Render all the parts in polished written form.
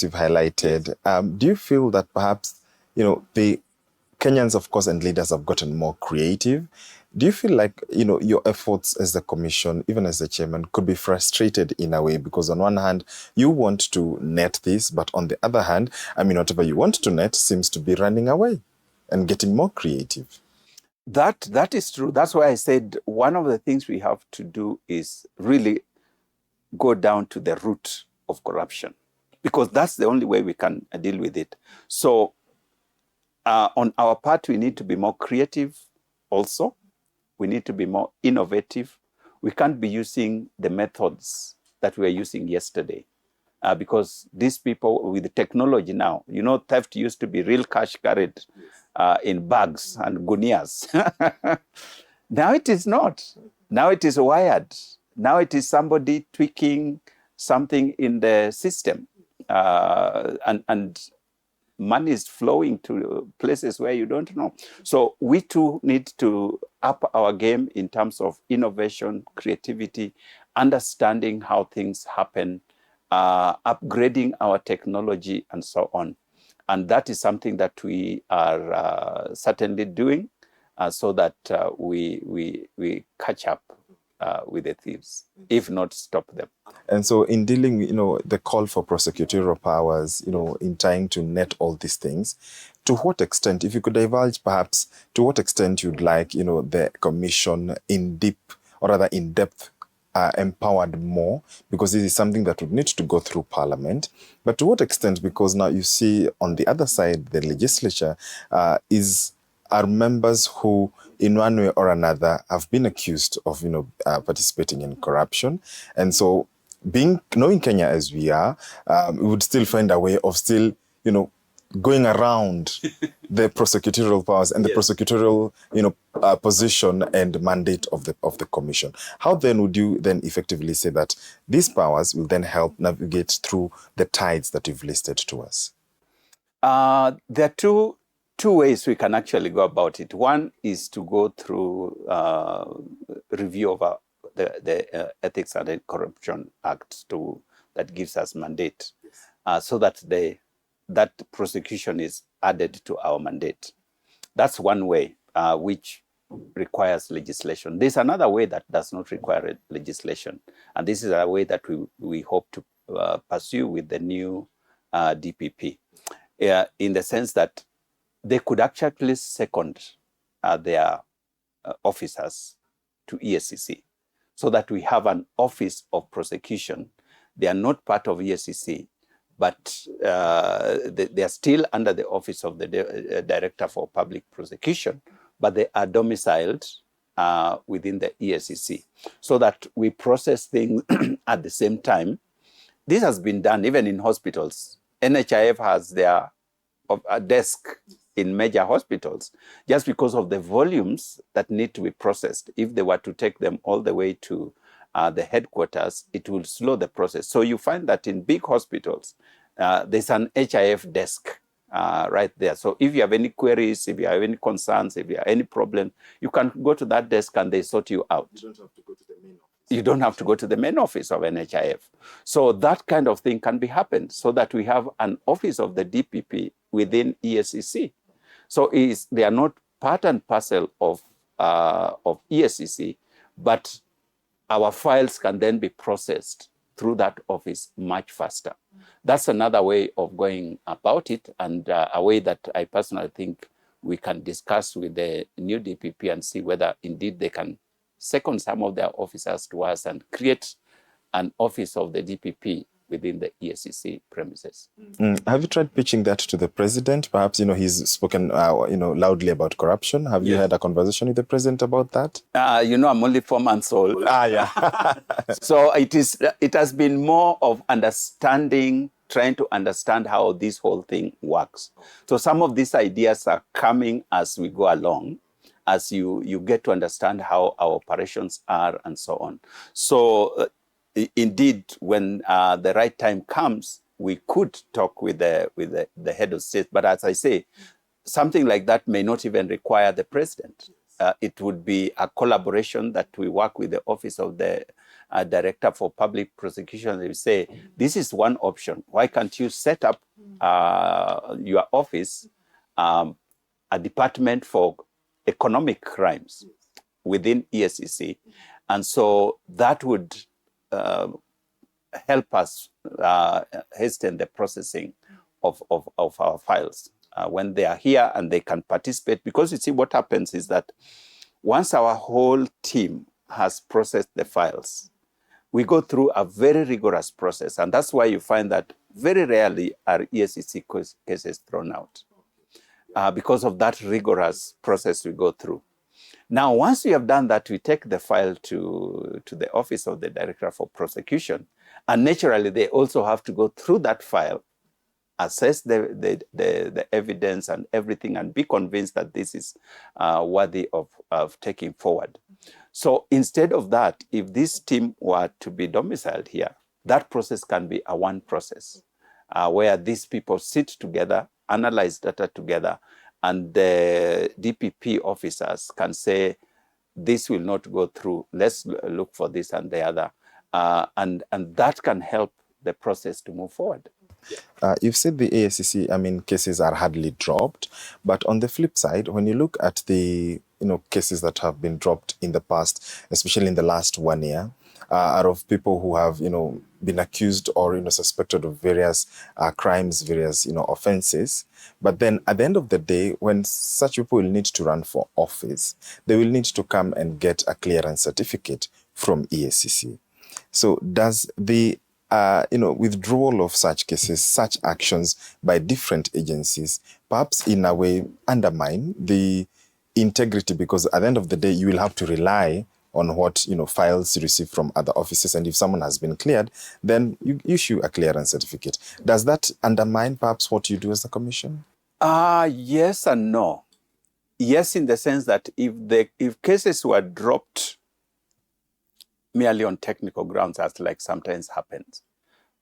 you've highlighted, do you feel that perhaps, the Kenyans, of course, and leaders have gotten more creative? Do you feel like, your efforts as the commission, even as the chairman, could be frustrated in a way? Because on one hand, you want to net this, but on the other hand, whatever you want to net seems to be running away and getting more creative. That is true. That's why I said one of the things we have to do is really go down to the root of corruption, because that's the only way we can deal with it. So on our part, we need to be more creative also. We need to be more innovative. We can't be using the methods that we were using yesterday, because these people with the technology now, theft used to be real cash carried in bags and gunias. Now it is not. Now it is wired. Now it is somebody tweaking something in the system, and money is flowing to places where you don't know. So we too need to up our game in terms of innovation, creativity, understanding how things happen, upgrading our technology, and so on. And that is something that we are certainly doing, so that we catch up with the thieves, if not stop them. And so in dealing, the call for prosecutorial powers, in trying to net all these things, to what extent, if you could divulge perhaps, to what extent you'd like, the commission in depth, empowered more, because this is something that would need to go through Parliament. But to what extent, because now you see on the other side, the legislature are members who, in one way or another, have been accused of, participating in corruption. And so, knowing Kenya as we are, we would still find a way of still, going around the prosecutorial powers and the prosecutorial, position and mandate of the commission. How then would you then effectively say that these powers will then help navigate through the tides that you've listed to us? There are two ways we can actually go about it. One is to go through review of the Ethics and Corruption Act that gives us mandate, so that that prosecution is added to our mandate. That's one way, which requires legislation. There's another way that does not require legislation, and this is a way that we hope to pursue with the new DPP, in the sense that they could actually second their officers to EACC, so that we have an office of prosecution. They are not part of EACC, but they are still under the office of the Director for Public Prosecution, but they are domiciled within the EACC, so that we process things at the same time. This has been done even in hospitals. NHIF has their desk in major hospitals, just because of the volumes that need to be processed. If they were to take them all the way to the headquarters, it will slow the process. So you find that in big hospitals, there's an HIF desk right there. So if you have any queries, if you have any concerns, if you have any problem, you can go to that desk and they sort you out. You don't have to go to the main office. You don't have to go to the main office of NHIF. So that kind of thing can be happened, so that we have an office of the DPP within EACC. So they are not part and parcel of EACC, but our files can then be processed through that office much faster. That's another way of going about it, and a way that I personally think we can discuss with the new DPP and see whether indeed they can second some of their officers to us and create an office of the DPP within the EACC premises. Have you tried pitching that to the president? Perhaps, he's spoken, loudly about corruption. Have you had a conversation with the president about that? I'm only 4 months old. So it has been more of understanding, trying to understand how this whole thing works. So some of these ideas are coming as we go along, as you get to understand how our operations are and so on. So indeed, when the right time comes, we could talk with the head of state. But as I say, something like that may not even require the president. It would be a collaboration that we work with the office of the director for public prosecution, they say, this is one option. Why can't you set up your office, a department for economic crimes within EACC? And so that would help us hasten the processing of our files when they are here, and they can participate. Because you see, what happens is that once our whole team has processed the files, we go through a very rigorous process. And that's why you find that very rarely are EACC cases thrown out, because of that rigorous process we go through. Now, once we have done that, we take the file to the Office of the Director for Prosecution. And naturally, they also have to go through that file, assess the evidence and everything, and be convinced that this is worthy of taking forward. So instead of that, if this team were to be domiciled here, that process can be a one process where these people sit together, analyze data together, and the DPP officers can say, this will not go through, let's look for this and the other. And that can help the process to move forward. You've said the EACC, cases are hardly dropped, but on the flip side, when you look at the cases that have been dropped in the past, especially in the last 1 year, out of people who have been accused or suspected of various crimes, various offenses, but then at the end of the day, when such people will need to run for office, they will need to come and get a clearance certificate from EACC. So does the withdrawal of such cases, such actions by different agencies, perhaps in a way undermine the integrity? Because at the end of the day, you will have to rely on what files you receive from other offices, and if someone has been cleared, then you issue a clearance certificate. Does that undermine perhaps what you do as the commission? Yes and no. Yes, in the sense that if cases were dropped merely on technical grounds, as like sometimes happens,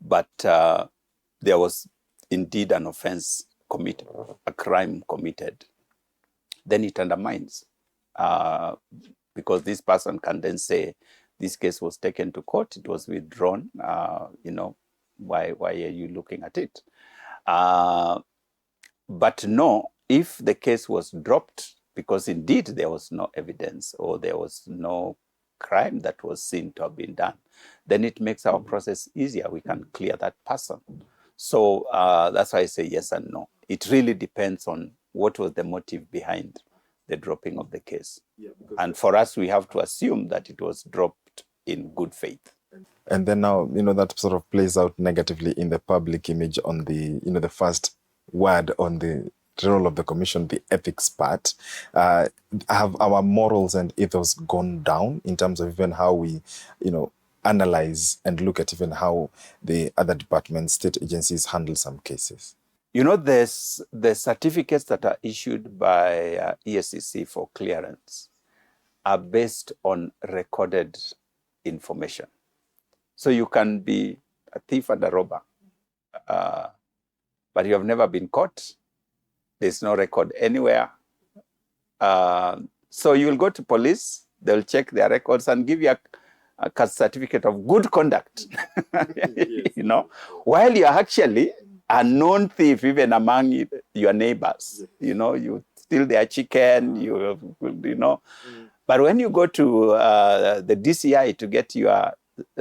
but there was indeed an offense committed, a crime committed, then it undermines. Because this person can then say, this case was taken to court, it was withdrawn, why are you looking at it? But no, if the case was dropped because indeed there was no evidence or there was no crime that was seen to have been done, then it makes our process easier. We can clear that person. So that's why I say yes and no. It really depends on what was the motive behind the dropping of the case. Yeah, and for us, we have to assume that it was dropped in good faith. And then now, that sort of plays out negatively in the public image on the, the first word on the role of the commission, the ethics part. Have our morals and ethos gone down in terms of even how we, analyze and look at even how the other departments, state agencies handle some cases? There's the certificates that are issued by EACC for clearance are based on recorded information. So you can be a thief and a robber, but you have never been caught. There's no record anywhere. So you will go to police, they'll check their records and give you a certificate of good conduct, while you're actually a known thief even among your neighbors. You steal their chicken, But when you go to the DCI to get your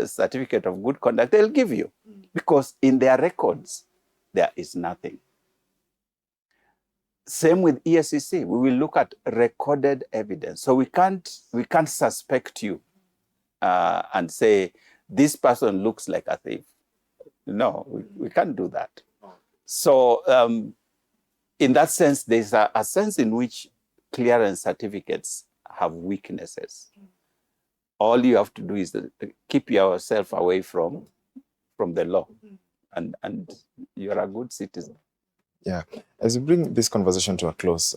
certificate of good conduct, they'll give you, because in their records, there is nothing. Same with EACC. We will look at recorded evidence. So we can't suspect you and say, this person looks like a thief. No, we can't do that. So in that sense, there's a sense in which clearance certificates have weaknesses. All you have to do is keep yourself away from the law, and you're a good citizen. Yeah. As we bring this conversation to a close,